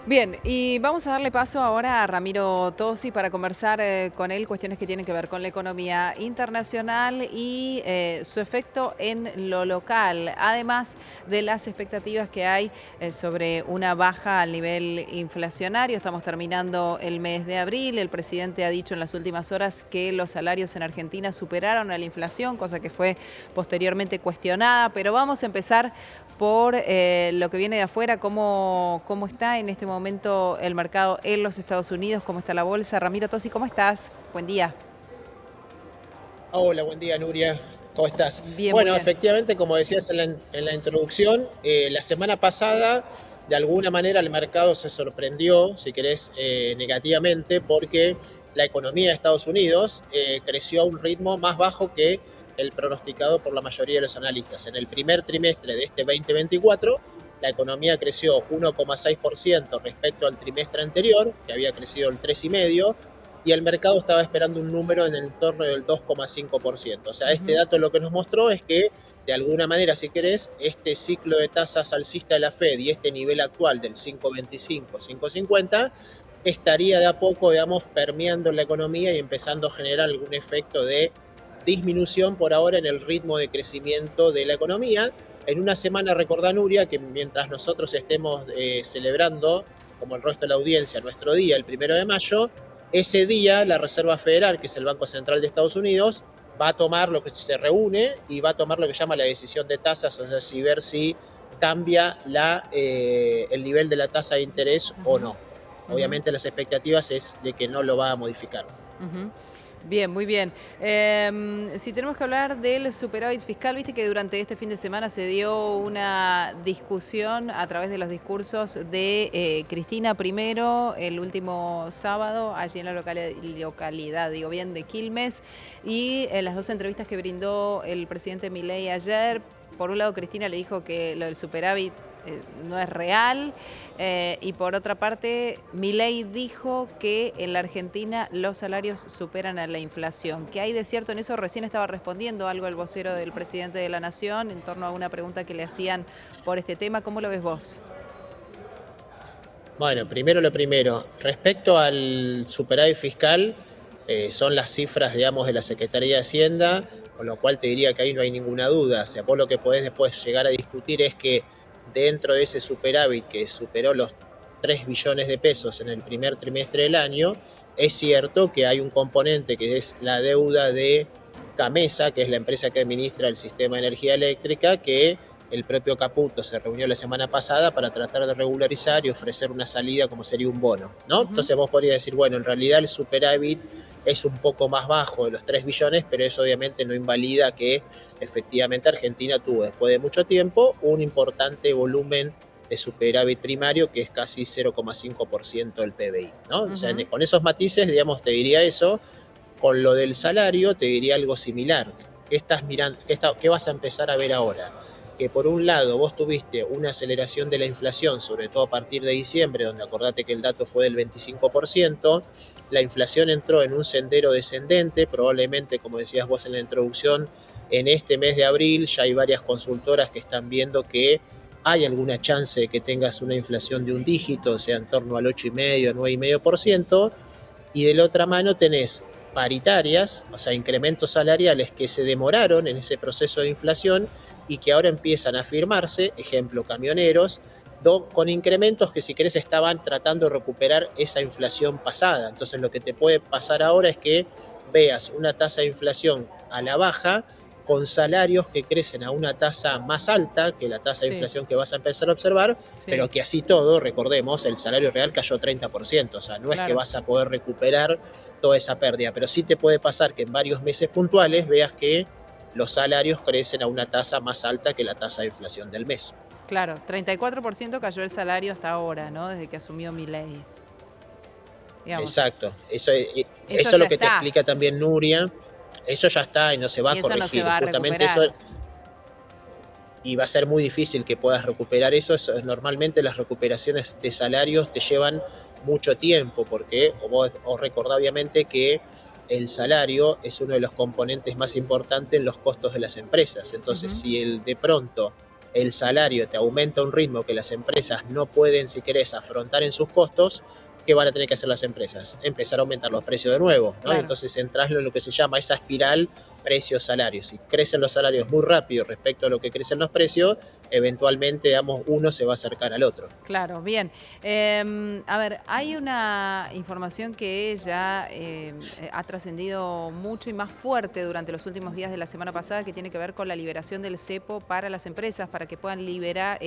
Bien, y vamos a darle paso ahora a Ramiro Tosi para conversar con él cuestiones que tienen que ver con la economía internacional y su efecto en lo local, además de las expectativas que hay sobre una baja al nivel inflacionario. Estamos terminando el mes de abril. El presidente ha dicho en las últimas horas que los salarios en Argentina superaron a la inflación, cosa que fue posteriormente cuestionada, pero vamos a empezar por lo que viene de afuera, cómo está en este momento el mercado en los Estados Unidos, cómo está la bolsa. Ramiro Tosi, ¿cómo estás? Buen día. Hola, buen día, Nuria. ¿Cómo estás? Bien, muy Bueno, bien. efectivamente, como decías en la introducción, la semana pasada, de alguna manera, el mercado se sorprendió, si querés, negativamente, porque la economía de Estados Unidos creció a un ritmo más bajo que el pronosticado por la mayoría de los analistas. En el primer trimestre de este 2024, la economía creció 1,6% respecto al trimestre anterior, que había crecido el 3,5%, y el mercado estaba esperando un número en el entorno del 2,5%. O sea, este Ujú. dato lo que nos mostró es que, de alguna manera, si querés, este ciclo de tasas alcista de la Fed y este nivel actual del 5,25, 5,50, estaría de a poco, digamos, permeando en la economía y empezando a generar algún efecto de disminución por ahora en el ritmo de crecimiento de la economía. En una semana, recordá, Nuria, que mientras nosotros estemos celebrando, como el resto de la audiencia, nuestro día, el 1 de mayo, ese día la Reserva Federal, que es el Banco Central de Estados Unidos, va a tomar lo que se reúne y va a tomar lo que llama la decisión de tasas, o sea, si ver si cambia el nivel de la tasa de interés o Ujú. no. Ujú. Obviamente las expectativas es de que no lo va a modificar. Ujú. Bien, muy bien. Si tenemos que hablar del superávit fiscal, viste que durante este fin de semana se dio una discusión a través de los discursos de Cristina primero, el último sábado, allí en la localidad, digo bien, de Quilmes, y las dos entrevistas que brindó el presidente Milei ayer. Por un lado, Cristina le dijo que lo del superávit no es real. Y por otra parte, Milei dijo que en la Argentina los salarios superan a la inflación. ¿Qué hay de cierto en eso? Recién estaba respondiendo algo el vocero del presidente de la Nación en torno a una pregunta que le hacían por este tema. ¿Cómo lo ves vos? Bueno, primero lo primero, respecto al superávit fiscal, son las cifras, digamos, de la Secretaría de Hacienda, con lo cual te diría que ahí no hay ninguna duda. O sea, vos lo que podés después llegar a discutir es que dentro de ese superávit que superó los 3 billones de pesos en el primer trimestre del año, es cierto que hay un componente que es la deuda de Camesa, que es la empresa que administra el sistema de energía eléctrica, que el propio Caputo se reunió la semana pasada para tratar de regularizar y ofrecer una salida como sería un bono, ¿no? Ujú. Entonces vos podrías decir, bueno, en realidad el superávit es un poco más bajo de los 3 billones, pero eso obviamente no invalida que efectivamente Argentina tuvo después de mucho tiempo un importante volumen de superávit primario que es casi 0,5% del PBI, ¿no? O sea, Ujú. con esos matices, digamos, te diría eso. Con lo del salario te diría algo similar. ¿Qué estás mirando? ¿Qué vas a empezar a ver ahora? Que por un lado vos tuviste una aceleración de la inflación, sobre todo a partir de diciembre, donde acordate que el dato fue del 25%, la inflación entró en un sendero descendente, probablemente, como decías vos en la introducción, en este mes de abril ya hay varias consultoras que están viendo que hay alguna chance de que tengas una inflación de un dígito, o sea, en torno al 8,5, 9,5%, y de la otra mano tenés paritarias, o sea, incrementos salariales que se demoraron en ese proceso de inflación y que ahora empiezan a firmarse, ejemplo, camioneros, con incrementos que si querés estaban tratando de recuperar esa inflación pasada. Entonces lo que te puede pasar ahora es que veas una tasa de inflación a la baja con salarios que crecen a una tasa más alta que la tasa de Sí, inflación que vas a empezar a observar, sí, pero que así todo, recordemos, el salario real cayó 30%, o sea, no es que claro. vas a poder recuperar toda esa pérdida, pero sí te puede pasar que en varios meses puntuales veas que los salarios crecen a una tasa más alta que la tasa de inflación del mes. Claro, 34% cayó el salario hasta ahora, ¿no? Desde que asumió Milei. Digamos, Exacto, eso, eso eso es ya lo que te está. explica también Nuria, eso ya está y no se va Y a eso no se corregir, va a justamente eso, recuperar. y va a ser muy difícil que puedas recuperar eso. Normalmente las recuperaciones de salarios te llevan mucho tiempo, porque os recordá obviamente que el salario es uno de los componentes más importantes en los costos de las empresas. Entonces, Ujú. si de pronto el salario te aumenta a un ritmo que las empresas no pueden, si querés, afrontar en sus costos, ¿qué van a tener que hacer las empresas? Empezar a aumentar los precios de nuevo, ¿no? Y Claro. entonces entras en lo que se llama esa espiral precios-salarios. Si crecen los salarios muy rápido respecto a lo que crecen los precios, eventualmente, digamos, uno se va a acercar al otro. Claro, bien. A ver, hay una información que ya ha trascendido mucho y más fuerte durante los últimos días de la semana pasada, que tiene que ver con la liberación del cepo para las empresas, para que puedan liberar,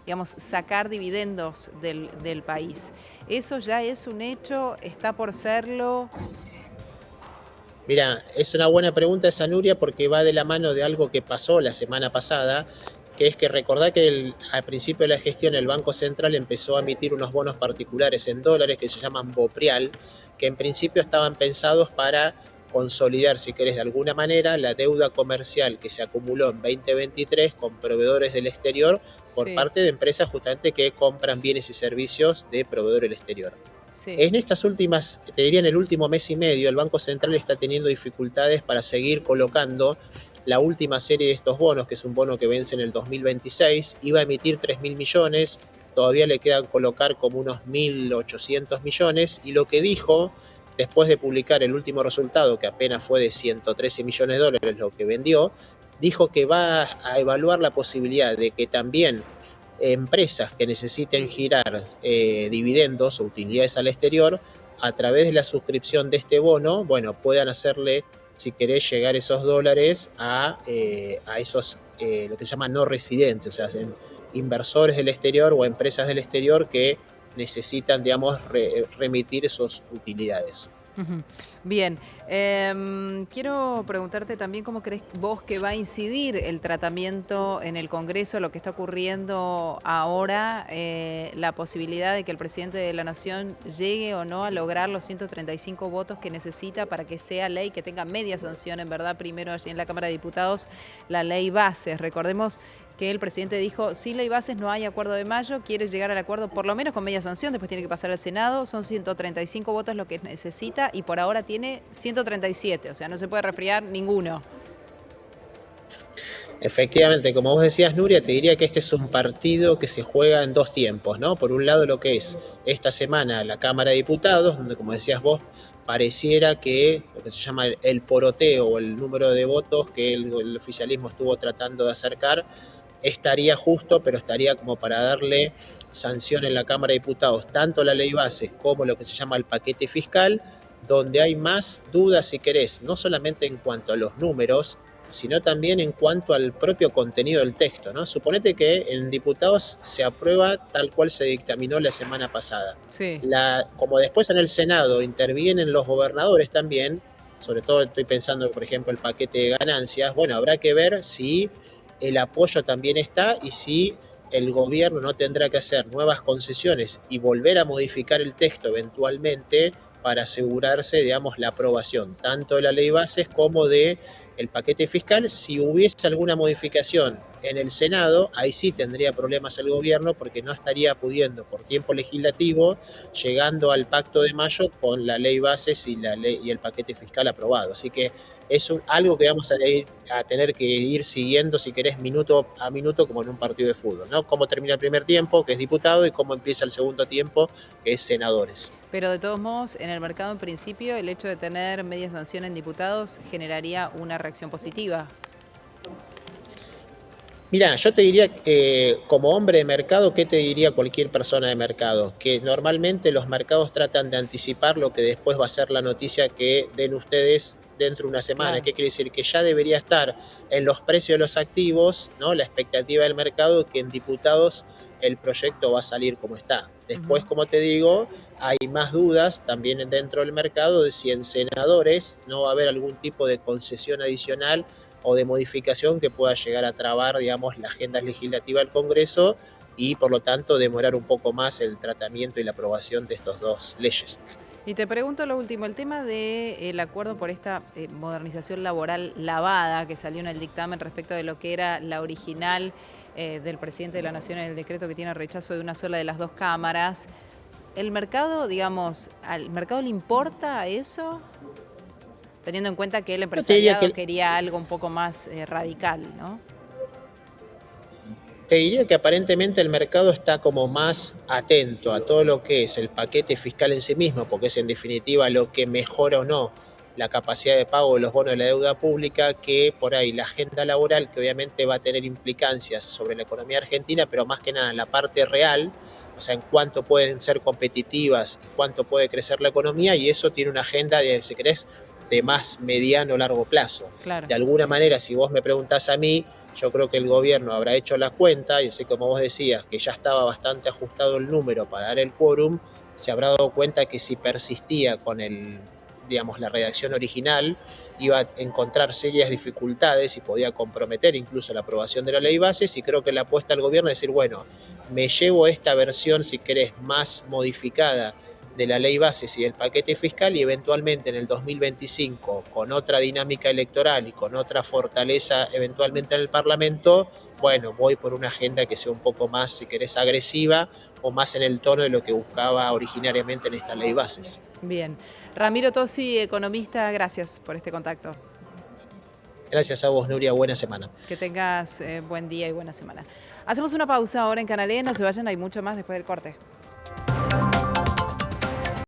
digamos, sacar dividendos del país. ¿Eso ya es un hecho? ¿Está por serlo? Mira, es una buena pregunta esa, Nuria, porque va de la mano de algo que pasó la semana pasada, que es que recordá que al principio de la gestión el Banco Central empezó a emitir unos bonos particulares en dólares que se llaman BOPRIAL, que en principio estaban pensados para consolidar, si querés, de alguna manera, la deuda comercial que se acumuló en 2023 con proveedores del exterior por Sí, parte de empresas justamente que compran bienes y servicios de proveedores del exterior. sí. En estas últimas, te diría en el último mes y medio, el Banco Central está teniendo dificultades para seguir colocando la última serie de estos bonos, que es un bono que vence en el 2026, iba a emitir 3.000 millones, todavía le quedan colocar como unos 1.800 millones, y lo que dijo, después de publicar el último resultado, que apenas fue de 113 millones de dólares lo que vendió, dijo que va a evaluar la posibilidad de que también empresas que necesiten girar dividendos o utilidades al exterior, a través de la suscripción de este bono, bueno, puedan hacerle, si querés, llegar esos dólares a esos, lo que se llama no residentes, o sea, inversores del exterior o empresas del exterior que necesitan, digamos, remitir esas utilidades. Ujú. Bien, quiero preguntarte también cómo crees vos que va a incidir el tratamiento en el Congreso, lo que está ocurriendo ahora, la posibilidad de que el presidente de la Nación llegue o no a lograr los 135 votos que necesita para que sea ley, que tenga media sanción, en verdad, primero allí en la Cámara de Diputados, la ley bases. Recordemos que el presidente dijo, sin ley bases no hay acuerdo de mayo, quiere llegar al acuerdo por lo menos con media sanción, después tiene que pasar al Senado, son 135 votos lo que necesita y por ahora tiene 137, o sea, no se puede resfriar ninguno. Efectivamente, como vos decías, Nuria, te diría que este es un partido que se juega en dos tiempos, ¿no? Por un lado, lo que es esta semana la Cámara de Diputados, donde, como decías vos, pareciera que lo que se llama el poroteo o el número de votos que el oficialismo estuvo tratando de acercar estaría justo, pero estaría como para darle sanción en la Cámara de Diputados, tanto la ley bases como lo que se llama el paquete fiscal, donde hay más dudas, si querés, no solamente en cuanto a los números, sino también en cuanto al propio contenido del texto, ¿no? Suponete que en diputados se aprueba tal cual se dictaminó la semana pasada. Sí. Como después en el Senado intervienen los gobernadores también, sobre todo estoy pensando, por ejemplo, el paquete de ganancias, bueno, habrá que ver si el apoyo también está y si el gobierno no tendrá que hacer nuevas concesiones y volver a modificar el texto eventualmente para asegurarse, digamos, la aprobación tanto de la ley bases como de el paquete fiscal. Si hubiese alguna modificación en el Senado, ahí sí tendría problemas el gobierno porque no estaría pudiendo por tiempo legislativo llegando al pacto de mayo con la ley bases y, y el paquete fiscal aprobado. Así que es algo que vamos a tener que ir siguiendo, si querés, minuto a minuto, como en un partido de fútbol, ¿no? Cómo termina el primer tiempo, que es diputado, y cómo empieza el segundo tiempo, que es senadores. Pero de todos modos, en el mercado en principio, el hecho de tener media sanción en diputados generaría una reacción positiva. Mira, yo te diría, como hombre de mercado, ¿qué te diría cualquier persona de mercado? Que normalmente los mercados tratan de anticipar lo que después va a ser la noticia que den ustedes dentro de una semana. Claro. ¿Qué quiere decir? Que ya debería estar en los precios de los activos, ¿no? La expectativa del mercado que en diputados el proyecto va a salir como está. Después, Ujú. como te digo, hay más dudas también dentro del mercado de si en senadores no va a haber algún tipo de concesión adicional o de modificación que pueda llegar a trabar, digamos, la agenda legislativa del Congreso y por lo tanto demorar un poco más el tratamiento y la aprobación de estas dos leyes. Y te pregunto lo último, el tema del acuerdo por esta modernización laboral lavada que salió en el dictamen respecto de lo que era la original del presidente de la Nación en el decreto que tiene rechazo de una sola de las dos cámaras. ¿El mercado, digamos, al mercado le importa eso? Teniendo en cuenta que el Yo te diría empresariado que quería algo un poco más radical, ¿no? Te diría que aparentemente el mercado está como más atento a todo lo que es el paquete fiscal en sí mismo, porque es en definitiva lo que mejora o no la capacidad de pago de los bonos de la deuda pública, que por ahí la agenda laboral, que obviamente va a tener implicancias sobre la economía argentina, pero más que nada en la parte real, o sea, en cuánto pueden ser competitivas, cuánto puede crecer la economía, y eso tiene una agenda, de, si querés, de más mediano o largo plazo. Claro. De alguna manera, si vos me preguntás a mí, yo creo que el gobierno habrá hecho la cuenta, y así como vos decías, que ya estaba bastante ajustado el número para dar el quórum, se habrá dado cuenta que si persistía con digamos, la redacción original, iba a encontrar serias dificultades y podía comprometer incluso la aprobación de la ley bases, y creo que la apuesta del gobierno es decir, bueno, me llevo esta versión, si querés, más modificada de la ley bases y del paquete fiscal, y eventualmente en el 2025, con otra dinámica electoral y con otra fortaleza eventualmente en el Parlamento, bueno, voy por una agenda que sea un poco más, si querés, agresiva o más en el tono de lo que buscaba originariamente en esta ley bases. Bien. Ramiro Tosi, economista, gracias por este contacto. Gracias a vos, Nuria, buena semana. Que tengas buen día y buena semana. Hacemos una pausa ahora en Canal E, no se vayan, hay mucho más después del corte.